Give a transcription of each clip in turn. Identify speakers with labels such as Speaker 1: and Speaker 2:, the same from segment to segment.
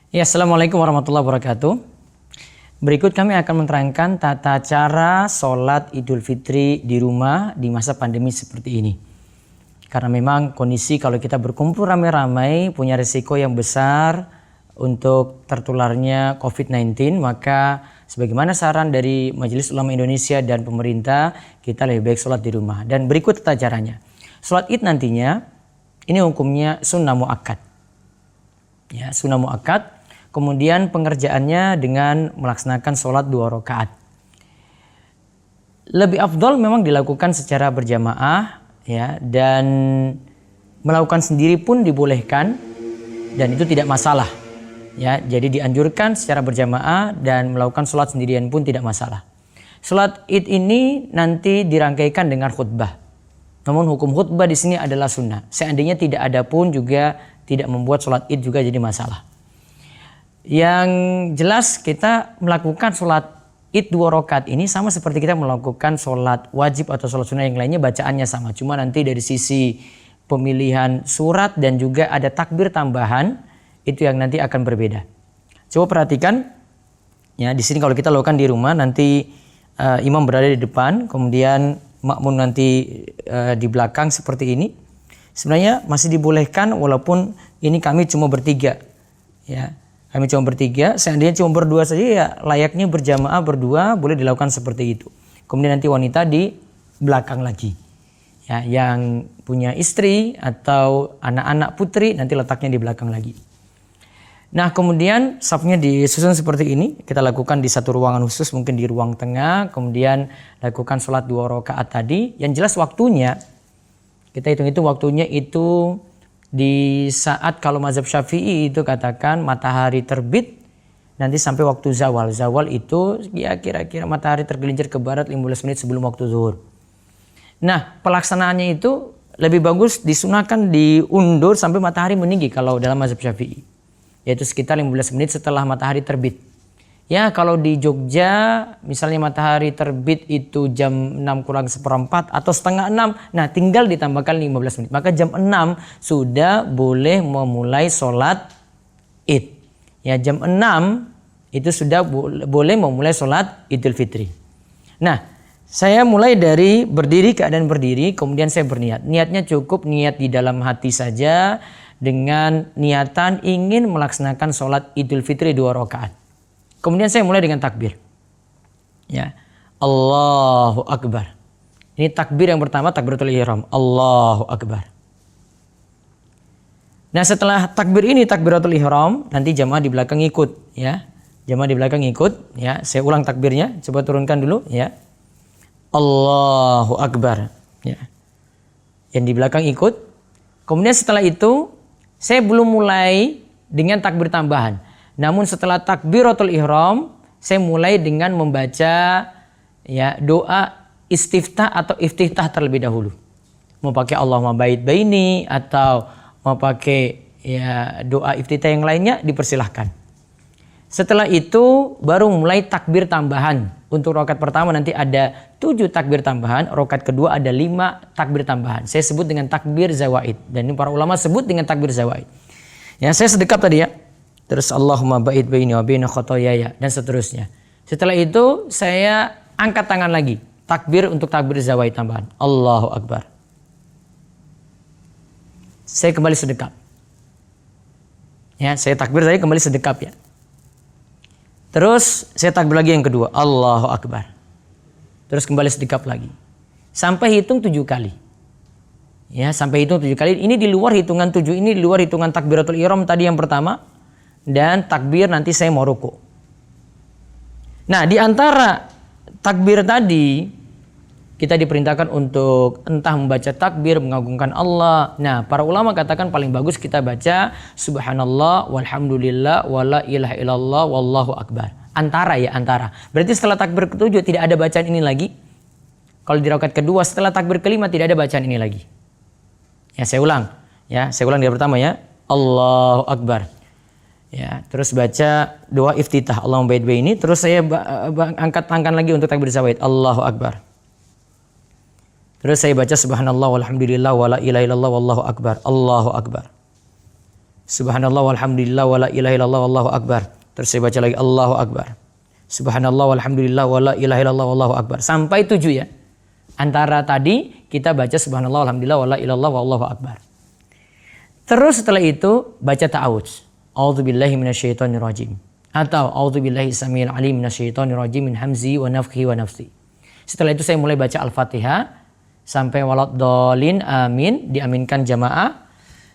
Speaker 1: Ya, Assalamualaikum warahmatullahi wabarakatuh. Berikut kami akan menerangkan tata cara sholat Idul Fitri di rumah di masa pandemi seperti ini. Karena memang kondisi kalau kita berkumpul ramai-ramai punya risiko yang besar untuk tertularnya COVID-19, maka sebagaimana saran dari Majelis Ulama Indonesia dan pemerintah, kita lebih baik sholat di rumah. Dan berikut tata caranya. Sholat Id nantinya, ini hukumnya sunnah muakkad. Ya, sunnah muakkad. Kemudian pengerjaannya dengan melaksanakan sholat 2 rakaat. Lebih afdol memang dilakukan secara berjamaah, ya, dan melakukan sendiri pun dibolehkan dan itu tidak masalah. Ya, jadi dianjurkan secara berjamaah dan melakukan sholat sendirian pun tidak masalah. Sholat Id ini nanti dirangkaikan dengan khutbah. Namun hukum khutbah di sini adalah sunnah. Seandainya tidak ada pun juga tidak membuat sholat Id juga jadi masalah. Yang jelas kita melakukan sholat Id 2 rakaat ini sama seperti kita melakukan sholat wajib atau sholat sunnah yang lainnya, bacaannya sama. Cuma nanti dari sisi pemilihan surat dan juga ada takbir tambahan itu yang nanti akan berbeda. Coba perhatikan ya, di sini kalau kita lakukan di rumah nanti imam berada di depan, kemudian makmum nanti di belakang seperti ini. Sebenarnya masih dibolehkan walaupun ini kami cuma bertiga ya. Kami cuma bertiga, seandainya cuma berdua saja ya layaknya berjamaah berdua boleh dilakukan seperti itu. Kemudian nanti wanita di belakang lagi. Ya, yang punya istri atau anak-anak putri nanti letaknya di belakang lagi. Nah, kemudian safnya disusun seperti ini. Kita lakukan di satu ruangan khusus, mungkin di ruang tengah. Kemudian lakukan sholat 2 rakaat tadi. Yang jelas waktunya, kita hitung-hitung waktunya itu di saat kalau mazhab Syafi'i itu katakan matahari terbit nanti sampai waktu zawal. Zawal itu ya kira-kira matahari tergelincir ke barat 15 menit sebelum waktu zuhur. Nah, pelaksanaannya itu lebih bagus disunahkan diundur sampai matahari meninggi kalau dalam mazhab Syafi'i. Yaitu sekitar 15 menit setelah matahari terbit. Ya, kalau di Jogja misalnya matahari terbit itu jam 6 kurang seperempat atau setengah 6. Nah, tinggal ditambahkan 15 menit. Maka jam 6 sudah boleh memulai sholat Id. Ya, jam 6 itu sudah boleh memulai sholat Idul Fitri. Nah, saya mulai dari berdiri, keadaan berdiri, kemudian saya berniat. Niatnya cukup niat di dalam hati saja dengan niatan ingin melaksanakan sholat Idul Fitri 2 rakaat. Kemudian saya mulai dengan takbir. Ya. Allahu Akbar. Ini takbir yang pertama, takbiratul ihram. Allahu Akbar. Nah, setelah takbir ini, takbiratul ihram, nanti jamaah di belakang ikut, ya. Jamaah di belakang ikut, ya. Saya ulang takbirnya, coba turunkan dulu, ya. Allahu Akbar, ya. Yang di belakang ikut. Kemudian setelah itu, saya belum mulai dengan takbir tambahan. Namun setelah takbiratul ihram, saya mulai dengan membaca ya doa istiftah atau iftitah terlebih dahulu. Mau pakai Allahumma ba'id baini atau mau pakai ya doa iftitah yang lainnya dipersilahkan. Setelah itu baru mulai takbir tambahan. Untuk rakaat pertama nanti ada 7 takbir tambahan, rakaat kedua ada 5 takbir tambahan. Saya sebut dengan takbir zawaid dan ini para ulama sebut dengan takbir zawaid. Ya, saya sedekap tadi ya. Terus Allahumma ba'id baini wa baina khotoyaya dan seterusnya. Setelah itu saya angkat tangan lagi. Takbir untuk takbir zawaid tambahan. Allahu Akbar. Saya kembali sedekap. Ya, saya takbir tadi kembali sedekap ya. Terus saya takbir lagi yang kedua. Allahu Akbar. Terus kembali sedekap lagi. Sampai hitung 7 kali. Ya, sampai hitung 7 kali. Ini di luar hitungan 7 ini, di luar hitungan takbiratul ihram tadi yang pertama. Dan takbir nanti saya mau ruku. Nah, di antara takbir tadi kita diperintahkan untuk entah membaca takbir mengagungkan Allah. Nah, para ulama katakan paling bagus kita baca subhanallah walhamdulillah wala ilaha illallah wallahu akbar. Antara ya, antara. Berarti setelah takbir ke-7 tidak ada bacaan ini lagi. Kalau di rakaat kedua setelah takbir kelima tidak ada bacaan ini lagi. Ya, saya ulang. Ya, saya ulang dari pertama ya. Allahu akbar. Ya, terus baca doa iftitah Allahumma ba'id baini, terus saya angkat tangan lagi untuk takbir zawaid Allahu Akbar. Terus saya baca subhanallah walhamdulillah wala ilaha illallah wallahu akbar. Allahu Akbar. Subhanallah walhamdulillah wala ilaha illallah wallahu akbar. Terus saya baca lagi Allahu akbar. Subhanallah walhamdulillah wala ilaha illallah wallahu akbar. Sampai 7 ya. Antara tadi kita baca subhanallah walhamdulillah wala ilaha illallah wallahu akbar. Terus setelah itu baca ta'awudz. A'udzubillahi minasyaitonirrajim. Atau a'udzubillahi samil alim minasyaitonirrajim min hamzi wa nafthihi wa nafsi. Setelah itu saya mulai baca Al-Fatihah sampai waladdallin amin, diaminkan jamaah.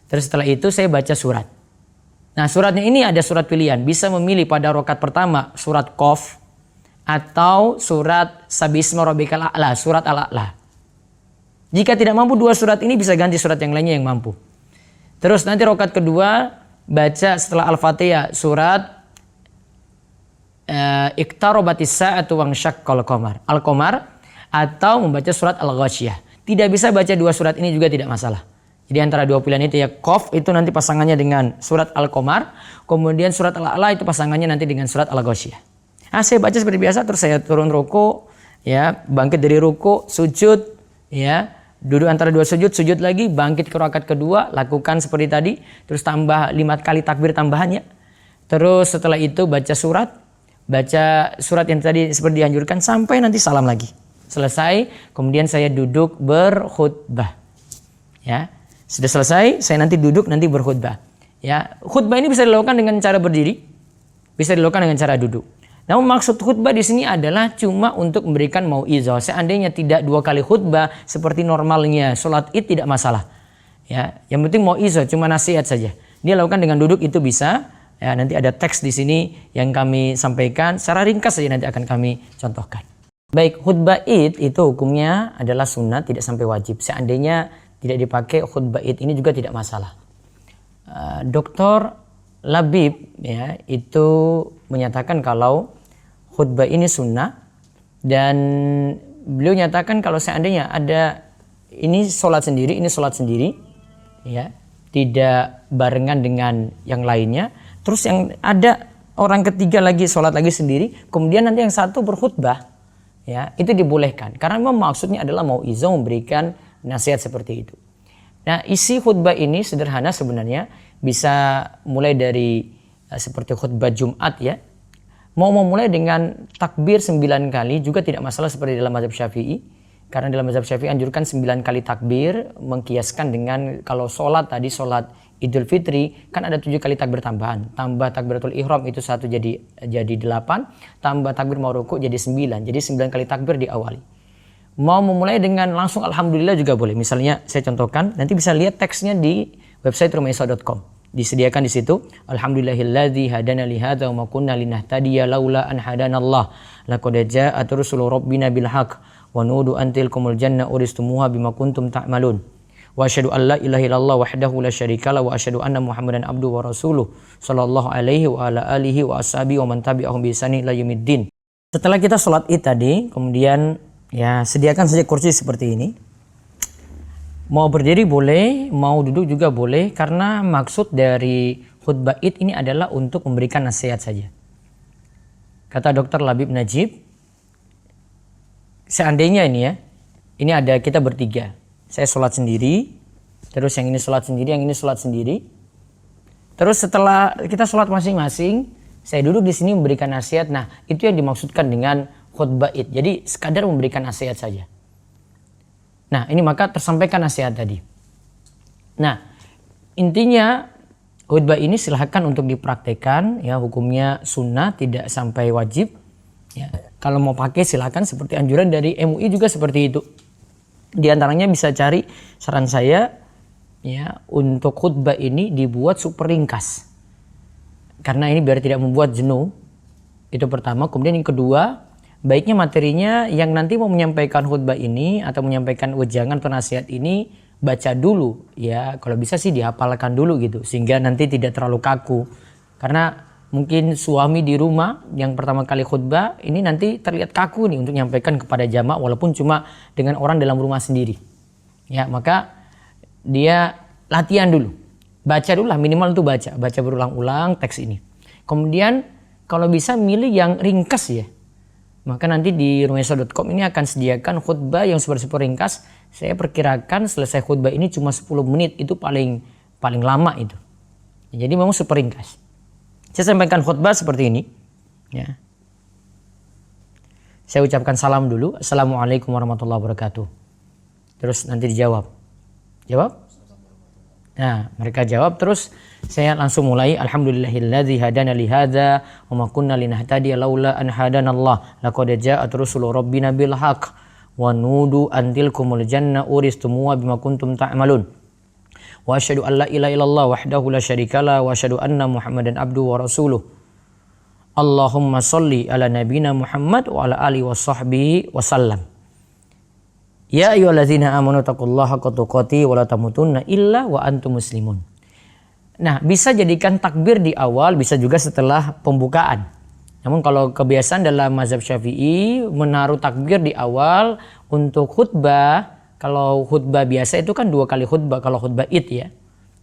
Speaker 1: Terus setelah itu saya baca surat. Nah, suratnya ini ada surat pilihan. Bisa memilih pada rakaat pertama surat Qaf atau surat Sabisma Rabbikal A'la, surat Al-A'la. Jika tidak mampu dua surat ini bisa ganti surat yang lainnya yang mampu. Terus nanti rakaat kedua baca setelah Al-Fatihah surat Iqtarabatis sa'atu wansyaqqal qamar, Al-Qamar, atau membaca surat Al-Ghasyiyah. Tidak bisa baca dua surat ini juga tidak masalah. Jadi antara dua pilihan itu ya, Qaf itu nanti pasangannya dengan surat Al-Qamar, kemudian surat Al-A'la itu pasangannya nanti dengan surat Al-Ghasyiyah. Nah, saya baca seperti biasa, terus saya turun ruku, ya, bangkit dari ruku, sujud, ya, duduk antara dua sujud, sujud lagi, bangkit ke rakaat kedua, lakukan seperti tadi, terus tambah 5 kali takbir tambahannya. Terus setelah itu baca surat yang tadi seperti dianjurkan sampai nanti salam lagi. Selesai, kemudian saya duduk berkhutbah. Ya, sudah selesai, saya nanti duduk nanti berkhutbah. Ya, khutbah ini bisa dilakukan dengan cara berdiri, bisa dilakukan dengan cara duduk. Namun maksud khutbah di sini adalah cuma untuk memberikan mau'izah. Seandainya tidak 2 kali khutbah seperti normalnya sholat Id tidak masalah. Ya, yang penting mau'izah, cuma nasihat saja. Dia lakukan dengan duduk itu bisa. Ya, nanti ada teks di sini yang kami sampaikan secara ringkas saja nanti akan kami contohkan. Baik, khutbah Id itu hukumnya adalah sunnah, tidak sampai wajib. Seandainya tidak dipakai khutbah Id ini juga tidak masalah. Dr. Labib ya itu menyatakan kalau khutbah ini sunnah, dan beliau nyatakan kalau seandainya ada ini sholat sendiri, ini sholat sendiri, ya tidak barengan dengan yang lainnya, terus yang ada orang ketiga lagi sholat lagi sendiri, kemudian nanti yang satu berkhutbah, ya itu dibolehkan karena memang maksudnya adalah mau'izah, memberikan nasihat seperti itu. Nah, isi khutbah ini sederhana sebenarnya, bisa mulai dari seperti khutbah Jumat ya. Mau memulai dengan takbir 9 kali juga tidak masalah seperti dalam mazhab Syafi'i. Karena dalam mazhab Syafi'i anjurkan 9 kali takbir, mengkiaskan dengan kalau sholat tadi, sholat Idul Fitri kan ada 7 kali takbir tambahan. Tambah takbiratul ihram itu 1 jadi 8, tambah takbir mau ruku jadi 9. Jadi 9 kali takbir diawali. Mau memulai dengan langsung alhamdulillah juga boleh. Misalnya saya contohkan, nanti bisa lihat teksnya di website rumaisa.com. Disediakan di situ, alhamdulillahilladzi hadana li hadza wa ma kunna linahtadiya laula an hadanallah. Laqad ja'at rusulu rabbina bil haqq wa nudu antil kumul jannah uristumuha bima kuntum ta'malun. Wa asyhadu an la ilaha illallah wahdahu la syarikalah wa asyhadu anna muhammadan abduhu wa rasuluh sallallahu alaihi wa ala alihi wa ashabihi wa man tabi'ahum bi ihsanin ila yaumiddin. Setelah kita sholat Id tadi, kemudian ya sediakan saja kursi seperti ini. Mau berdiri boleh, mau duduk juga boleh, karena maksud dari khutbah Id ini adalah untuk memberikan nasihat saja. Kata Dr. Labib Najib, seandainya ini ya, ini ada kita bertiga. Saya sholat sendiri, terus yang ini sholat sendiri, yang ini sholat sendiri. Terus setelah kita sholat masing-masing, saya duduk di sini memberikan nasihat. Nah, itu yang dimaksudkan dengan khutbah Id. Jadi sekadar memberikan nasihat saja. Nah, ini maka tersampaikan nasihat tadi. Nah, intinya khutbah ini silahkan untuk dipraktekkan, ya hukumnya sunnah, tidak sampai wajib. Ya, kalau mau pakai silahkan, seperti anjuran dari MUI juga seperti itu. Di antaranya bisa cari, saran saya, ya untuk khutbah ini dibuat super ringkas. Karena ini biar tidak membuat jenuh. Itu pertama. Kemudian yang kedua, baiknya materinya yang nanti mau menyampaikan khutbah ini atau menyampaikan wejangan atau nasihat ini baca dulu, ya kalau bisa sih dihafalkan dulu gitu, sehingga nanti tidak terlalu kaku. Karena mungkin suami di rumah yang pertama kali khutbah ini nanti terlihat kaku nih untuk menyampaikan kepada jamaah walaupun cuma dengan orang dalam rumah sendiri. Ya, maka dia latihan dulu, baca dulu lah, minimal itu baca berulang-ulang teks ini. Kemudian kalau bisa milih yang ringkas ya. Maka nanti di rumaisa.com ini akan sediakan khutbah yang super ringkas. Saya perkirakan selesai khutbah ini cuma 10 menit, itu paling lama itu. Jadi memang super ringkas. Saya sampaikan khutbah seperti ini. Ya. Saya ucapkan salam dulu. Assalamualaikum warahmatullahi wabarakatuh. Terus nanti dijawab. Jawab? Nah, mereka jawab, terus saya langsung mulai. Alhamdulillahilladzi hadana li hadza wa ma kunna linahtadiya laula an hadanallah. Laqad ja'at rusulu rabbina bil haqq wa nudu an tilkumul janna uristumuha bima kuntum ta'malun. Wa asyhadu an la ilaha illallah wahdahu la syarikalah wa asyhadu anna Muhammadan abduhu wa rasuluh. Allahumma sholli ala nabiyina Muhammad wa ala alihi wa sahbihi wa sallam. Ya ayyuhallazina amanu taqullaha haqqa tuqatih wa la tamutunna illa wa antum muslimun. Nah, bisa jadikan takbir di awal, bisa juga setelah pembukaan. Namun kalau kebiasaan dalam mazhab Syafi'i menaruh takbir di awal untuk khutbah, kalau khutbah biasa itu kan 2 kali khutbah kalau khutbah Id ya.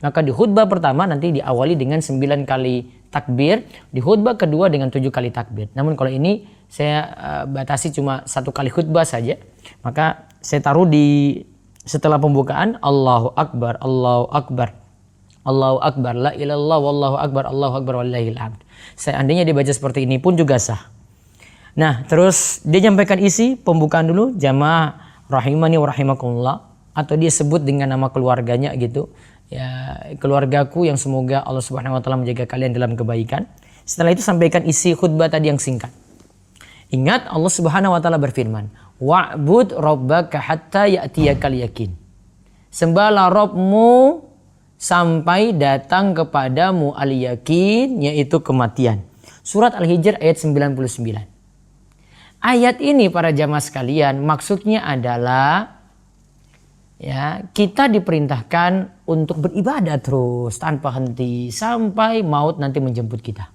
Speaker 1: Maka di khutbah pertama nanti diawali dengan 9 kali takbir, di khutbah kedua dengan 7 kali takbir. Namun kalau ini saya batasi cuma 1 kali khutbah saja. Maka saya taruh di setelah pembukaan Allahu Akbar, Allahu Akbar, Allahu Akbar, la ilaha illallah, wallahu akbar, Allahu Akbar walillahil hamd. Seandainya dibaca seperti ini pun juga sah. Nah, terus dia nyampaikan isi pembukaan dulu, jamaah rahimani wa rahimakumullah, atau dia sebut dengan nama keluarganya gitu. Ya, keluargaku yang semoga Allah Subhanahu wa taala menjaga kalian dalam kebaikan. Setelah itu sampaikan isi khutbah tadi yang singkat. Ingat Allah Subhanahu wa taala berfirman, wa'bud rabbaka hatta ya'tiyakal yakin. Sembahlah Rabbmu sampai datang kepadamu al-yakin, yaitu kematian. Surat Al-Hijr ayat 99. Ayat ini para jamaah sekalian maksudnya adalah ya, kita diperintahkan untuk beribadah terus tanpa henti sampai maut nanti menjemput kita.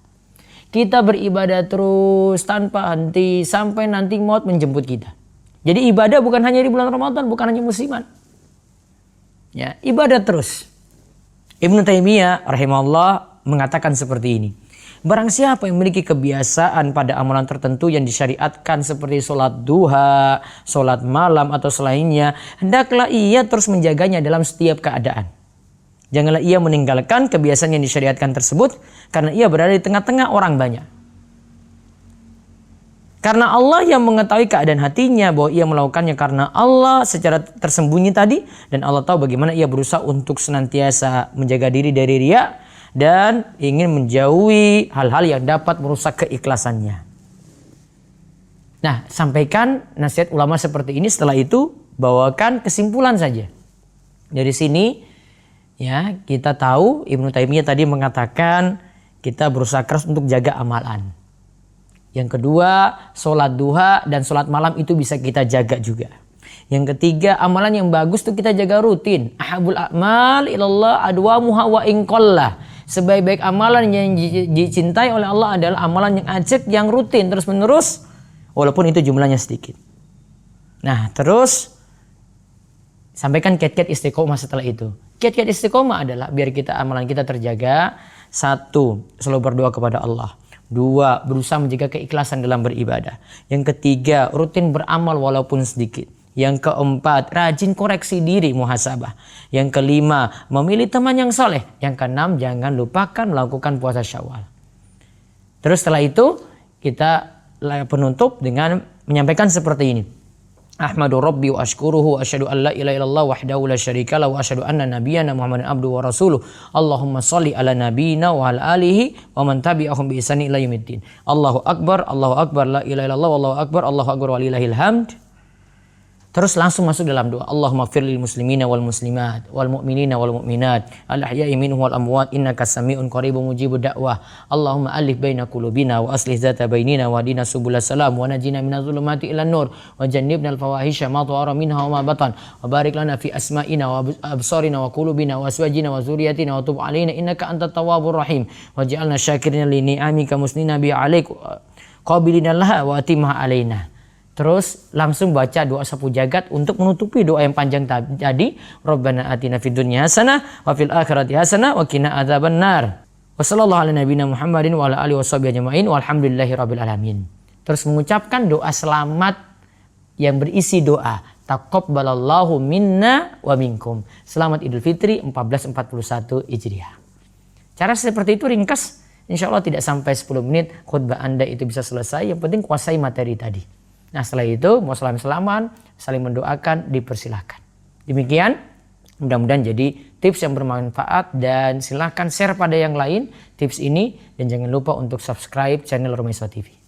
Speaker 1: Kita beribadah terus tanpa henti sampai nanti maut menjemput kita. Jadi ibadah bukan hanya di bulan Ramadan, bukan hanya musiman. Ya, ibadah terus. Ibnu Taimiyah rahimahullah mengatakan seperti ini. Barang siapa yang memiliki kebiasaan pada amalan tertentu yang disyariatkan seperti sholat duha, sholat malam atau selainnya, hendaklah ia terus menjaganya dalam setiap keadaan. Janganlah ia meninggalkan kebiasaan yang disyariatkan tersebut karena ia berada di tengah-tengah orang banyak. Karena Allah yang mengetahui keadaan hatinya bahwa ia melakukannya karena Allah secara tersembunyi tadi, dan Allah tahu bagaimana ia berusaha untuk senantiasa menjaga diri dari riya dan ingin menjauhi hal-hal yang dapat merusak keikhlasannya. Nah, sampaikan nasihat ulama seperti ini, setelah itu bawakan kesimpulan saja. Dari sini ya, kita tahu Ibnu Taimiyah tadi mengatakan kita berusaha keras untuk jaga amalan. Yang kedua, sholat duha dan sholat malam itu bisa kita jaga juga. Yang ketiga, amalan yang bagus itu kita jaga rutin. Ahabul a'mal ilallah adwamuha wa inqallah. Sebaik-baik amalan yang dicintai oleh Allah adalah amalan yang ajak, yang rutin, terus menerus, walaupun itu jumlahnya sedikit. Nah, terus sampaikan kiat-kiat istiqomah setelah itu. Kiat-kiat istiqomah adalah biar kita amalan kita terjaga. 1, selalu berdoa kepada Allah. 2, berusaha menjaga keikhlasan dalam beribadah. Yang ketiga, rutin beramal walaupun sedikit. Yang keempat, rajin koreksi diri, muhasabah. Yang kelima, memilih teman yang soleh. Yang keenam, jangan lupakan melakukan puasa Syawal. Terus setelah itu kita penutup dengan menyampaikan seperti ini. Ahmadu Rabbi wa ashkuruhu wa asyhadu an la ilaha illallah wahdahu la syarikalah wa asyhadu anna nabiyyana Muhammadan abduhu wa rasuluh. Allahumma shalli ala nabiyyina wa ala alihi wa man tabi'ahum bi ihsan ila yaumiddin. Allahu akbar, la ilaha illallah, wallahu akbar walillahil hamd. Terus langsung masuk dalam doa. Allahumma fir lil muslimina wal muslimat wal mu'minina wal mu'minat al ahya'i minhum wal amwat innaka sami'un qaribun mujibud da'wah. Allahumma alif baina qulubina wa aslih zata bainina wa hadina subulas salam wa najina minadh dhulumati ilan nur wa jannibna al fawahisha ma dhahara minha wa ma batan wa barik lana fi asma'ina wa absarina wa qulubina wa aswajina wa zurriyyatina wa tub alaina innaka antat tawwabur rahim waj'alna syakirina li ni'amika musnina bi 'alaik qabilina laha wa atimha alaina. Terus langsung baca doa sapu jagat untuk menutupi doa yang panjang tadi. Rabbana atina fid dunya hasanah wa fil akhirati hasanah wa qina adzabannar. Wassallallahu ala nabiyyina Muhammadin wa ala alihi washabihi ajmain walhamdulillahi rabbil alamin. Terus mengucapkan doa selamat yang berisi doa taqabbalallahu minna wa minkum. Selamat Idul Fitri 1441 Hijriah. Cara seperti itu ringkas, insya Allah tidak sampai 10 menit khutbah Anda itu bisa selesai. Yang penting kuasai materi tadi. Nah setelah itu mau salam-salaman, saling mendoakan, dipersilahkan. Demikian, mudah-mudahan jadi tips yang bermanfaat dan silahkan share pada yang lain tips ini. Dan jangan lupa untuk subscribe channel Rumah Iswa TV.